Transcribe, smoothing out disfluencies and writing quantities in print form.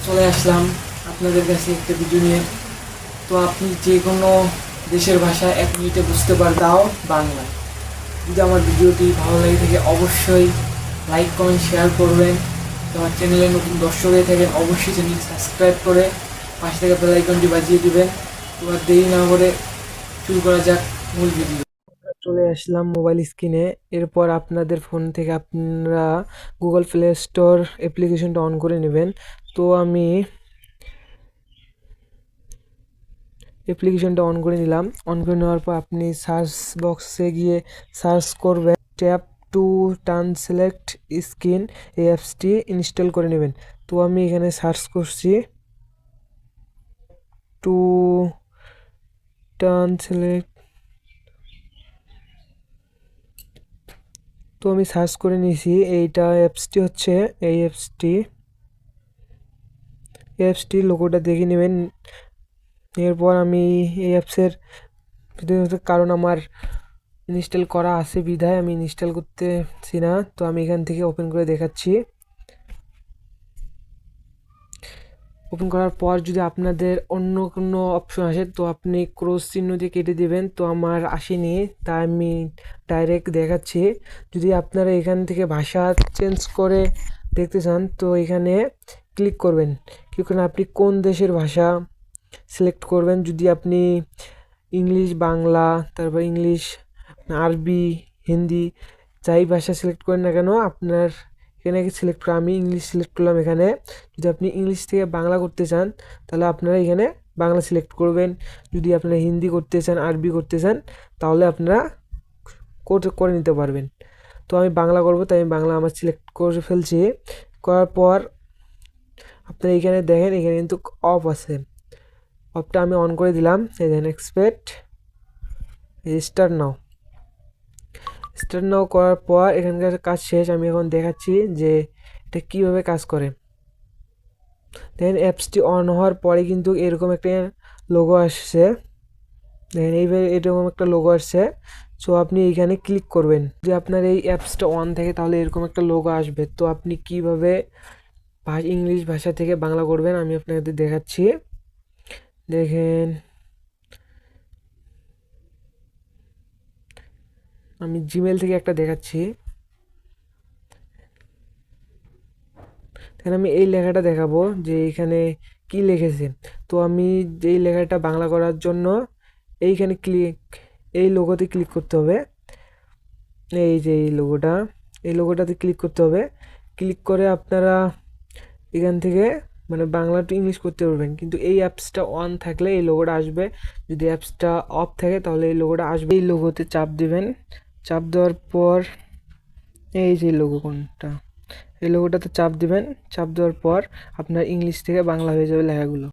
চলে আসলাম আপনাদের কাছে একটা ভিডিও নিয়ে। তো আপনি যে কোনো দেশের ভাষা 1 মিনিটে বুঝতে তাও বাংলা। যদি আমার ভিডিওটি ভালো লাগে থাকে অবশ্যই লাইক কমেন্ট শেয়ার করবেন। তো আমার চ্যানেলে নতুন দর্শক হয়ে থাকেন অবশ্যই চ্যানেল সাবস্ক্রাইব করে পাশে থেকে বেল আইকনটি বাজিয়ে দিবেন। তো আর দেরি না করে শুরু করা যাক মূল ভিডিও। চলে আসলাম মোবাইল স্ক্রিনে। এরপর আপনাদের ফোন থেকে আপনারা গুগল প্লে স্টোর অ্যাপ্লিকেশনটা অন করে নেবেন। তো আমি অ্যাপ্লিকেশনটা অন করে নিলাম। অন করে নেওয়ার পর আপনি সার্চ বক্সে গিয়ে সার্চ করবেন tap to turn select screen, এই অ্যাপসটি ইনস্টল করে নেবেন। তো আমি এখানে সার্চ করছি টু টার্ন সিলেক্ট। তো আমি সার্চ করে নিয়েছি, এইটা অ্যাপসটি হচ্ছে এই অ্যাপসটি লোগোটা দেখে নেবেন। এরপর আমি এই অ্যাপসের ভিতরে, কারণ আমার ইনস্টল করা আছে বিধায় আমি ইনস্টল করতেছি না। তো আমি এখান থেকে ওপেন করে দেখাচ্ছি। ওপেন করার পর যদি আপনাদের অন্য কোনো অপশন আসে তো আপনি ক্রস চিহ্ন দিয়ে কেটে দেবেন। তো আমার আসেনি, তাই আমি ডাইরেক্ট দেখাচ্ছি। যদি আপনারা এখান থেকে ভাষা চেঞ্জ করে দেখতে চান তো এখানে ক্লিক করবেন। ক্লিক করে আপনি কোন দেশের ভাষা সিলেক্ট করবেন। যদি আপনি ইংলিশ, বাংলা, তারপর ইংলিশ, আরবি, হিন্দি যাই ভাষা সিলেক্ট করেন না কেন আপনার এখানে সিলেক্ট করে, আমি ইংলিশ সিলেক্ট করলাম এখানে। যদি আপনি ইংলিশ থেকে বাংলা করতে চান তাহলে আপনারা এখানে বাংলা সিলেক্ট করবেন। যদি আপনারা হিন্দি করতে চান, আরবি করতে চান তাহলে আপনারা করে নিতে পারবেন। তো আমি বাংলা করব, তাই আমি বাংলা আমার সিলেক্ট করে ফেলছি। করার পর আপনারা এখানে দেখেন এখানে কিন্তু অফ আছে, অফটা আমি অন করে দিলাম। এই দেখেন এক্সপেক্ট স্টার্ট নাও করার পর এখানকার কাজ শেষ। আমি এখন দেখাচ্ছি যে এটা কীভাবে কাজ করে। দেখেন অ্যাপসটি অন হওয়ার পরে কিন্তু এরকম একটা লোগো আসছে। দেখেন এইভাবে এরকম একটা লোগো আসছে। সো আপনি এইখানে ক্লিক করবেন। যদি আপনার এই অ্যাপসটা অন থাকে তাহলে এরকম একটা লোগো আসবে। তো আপনি কিভাবে ইংলিশ ভাষা থেকে বাংলা করবেন আমি আপনাদের দেখাচ্ছি। দেখেন আমি জিমেল থেকে একটা দেখাচ্ছি। এখানে আমি এই লেখাটা দেখাবো যে এখানে কি লিখেছে। তো আমি যেই লেখাটা বাংলা করার জন্য এইখানে এই লোগোতে ক্লিক করতে হবে। এই যে এই লোগোটাতে ক্লিক করতে হবে। ক্লিক করে আপনারা এখান থেকে মানে বাংলা টু ইংলিশ করতে পারবেন। কিন্তু এই অ্যাপসটা অন থাকলে এই লোগোটা আসবে, যদি অ্যাপসটা অফ থাকে তাহলে এই লোগোটা আসবে। এই লোগোতে চাপ দিবেন। চাপ দেওয়ার পর এই যে কোনটা, এই লোগোটাতে চাপ দিবেন। চাপ দেওয়ার পর আপনার ইংলিশ থেকে বাংলা হয়ে যাবে লেখাগুলো।